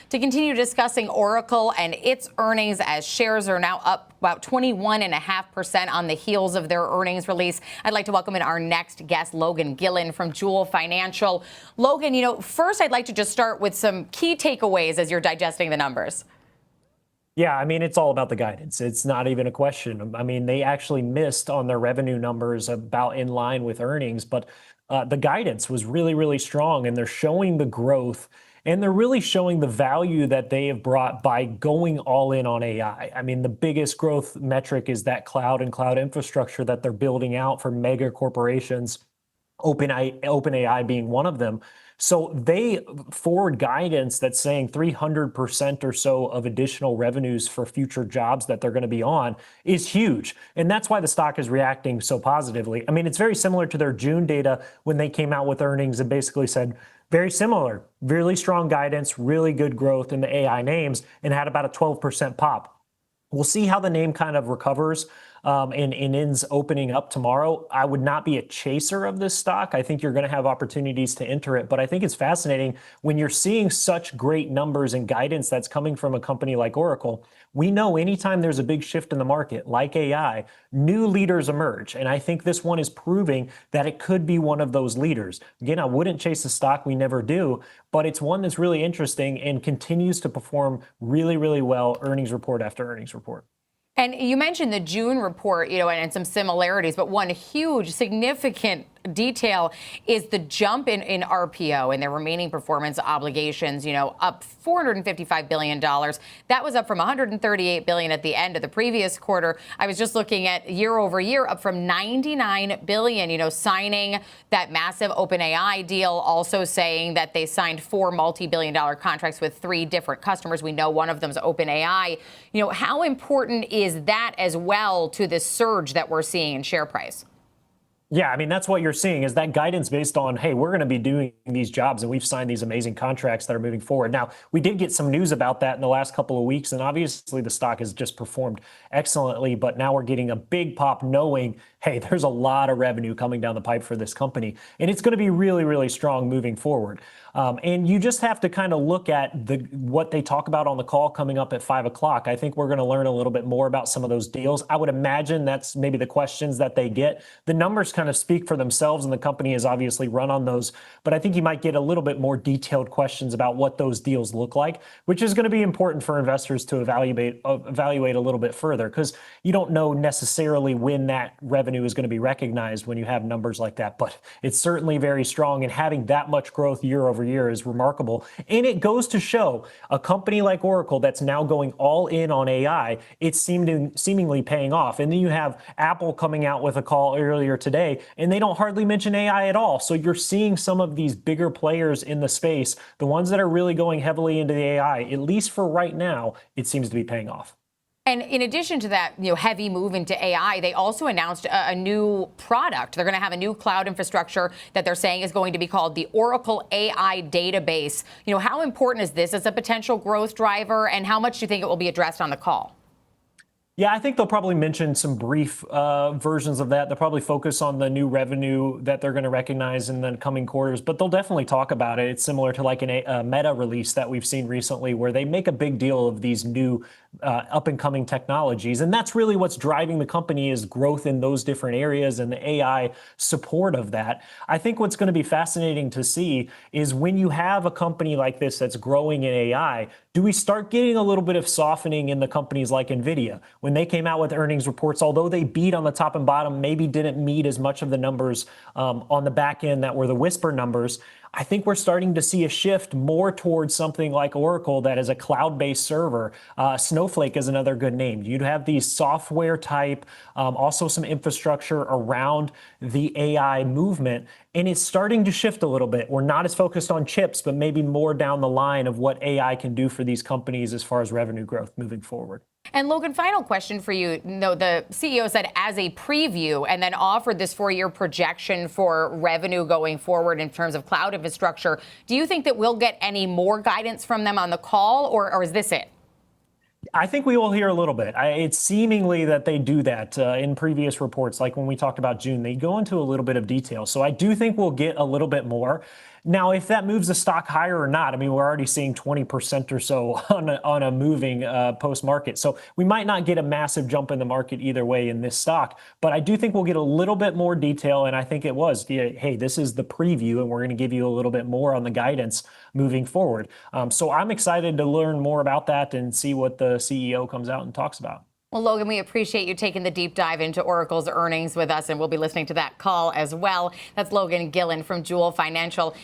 to continue discussing Oracle and its earnings as shares are now up about 21.5% on the heels of their earnings release. I'd like to welcome in our next guest, Logan Gilland from Jewel Financial. Logan, first I'd like to just start with some key takeaways as you're digesting the numbers. Yeah, I mean, it's all about the guidance. It's not even a question. I mean, they actually missed on their revenue numbers about in line with earnings, but the guidance was really, really strong, and they're showing the growth, and they're really showing the value that they have brought by going all in on AI. I mean, the biggest growth metric is that cloud and cloud infrastructure that they're building out for mega corporations, OpenAI being one of them. So they forward guidance that's saying 300% or so of additional revenues for future jobs that they're going to be on is huge. And that's why the stock is reacting so positively. I mean, it's very similar to their June data when they came out with earnings and basically said, very similar, really strong guidance, really good growth in the AI names, and had about a 12% pop. We'll see how the name kind of recovers and ends opening up tomorrow. I would not be a chaser of this stock. I think you're going to have opportunities to enter it. But I think it's fascinating when you're seeing such great numbers and guidance that's coming from a company like Oracle. We know anytime there's a big shift in the market, like AI, new leaders emerge. And I think this one is proving that it could be one of those leaders. Again, I wouldn't chase the stock. We never do. But it's one that's really interesting and continues to perform really, really well, earnings report after earnings report. And you mentioned the June report, and some similarities, but one huge, significant detail is the jump in RPO and their remaining performance obligations, up $455 billion. That was up from $138 billion at the end of the previous quarter. I was just looking at year over year, up from $99 billion, signing that massive OpenAI deal, also saying that they signed 4 multi-billion-dollar contracts with 3 different customers. We know one of them is OpenAI. How important is that as well to this surge that we're seeing in share price? Yeah, I mean, that's what you're seeing is that guidance based on, hey, we're going to be doing these jobs and we've signed these amazing contracts that are moving forward. Now, we did get some news about that in the last couple of weeks, and obviously the stock has just performed excellently. But now we're getting a big pop knowing, hey, there's a lot of revenue coming down the pipe for this company, and it's going to be really, really strong moving forward. And you just have to kind of look at what they talk about on the call coming up at 5 o'clock. I think we're going to learn a little bit more about some of those deals. I would imagine that's maybe the questions that they get. The numbers kind of speak for themselves, and the company has obviously run on those. But I think you might get a little bit more detailed questions about what those deals look like, which is going to be important for investors to evaluate a little bit further, because you don't know necessarily when that revenue is going to be recognized when you have numbers like that. But it's certainly very strong, and having that much growth year over year is remarkable. And it goes to show a company like Oracle that's now going all in on AI, it's seemingly paying off. And then you have Apple coming out with a call earlier today, and they don't hardly mention AI at all. So you're seeing some of these bigger players in the space, the ones that are really going heavily into the AI, at least for right now, it seems to be paying off. And in addition to that, heavy move into AI, they also announced a new product. They're going to have a new cloud infrastructure that they're saying is going to be called the Oracle AI Database. How important is this as a potential growth driver, and how much do you think it will be addressed on the call? Yeah, I think they'll probably mention some brief versions of that. They'll probably focus on the new revenue that they're going to recognize in the coming quarters, but they'll definitely talk about it. It's similar to like a Meta release that we've seen recently, where they make a big deal of these new up-and-coming technologies. And that's really what's driving the company, is growth in those different areas and the AI support of that. I think what's going to be fascinating to see is when you have a company like this that's growing in AI, do we start getting a little bit of softening in the companies like Nvidia? When they came out with earnings reports, although they beat on the top and bottom, maybe didn't meet as much of the numbers on the back end that were the whisper numbers. I think we're starting to see a shift more towards something like Oracle that is a cloud-based server. Snowflake is another good name. You'd have these software type, also some infrastructure around the AI movement. And it's starting to shift a little bit. We're not as focused on chips, but maybe more down the line of what AI can do for these companies as far as revenue growth moving forward. And Logan, final question for you. The CEO said as a preview and then offered this 4-year projection for revenue going forward in terms of cloud infrastructure. Do you think that we'll get any more guidance from them on the call, or is this it? I think we will hear a little bit. It's seemingly that they do that in previous reports, like when we talked about June, they go into a little bit of detail. So I do think we'll get a little bit more. Now, if that moves the stock higher or not, I mean, we're already seeing 20% or so on a moving post-market. So we might not get a massive jump in the market either way in this stock, but I do think we'll get a little bit more detail. And I think it was, hey, this is the preview, and we're going to give you a little bit more on the guidance moving forward. So I'm excited to learn more about that and see what the CEO comes out and talks about. Well, Logan, we appreciate you taking the deep dive into Oracle's earnings with us, and we'll be listening to that call as well. That's Logan Gilland from Jewel Financial.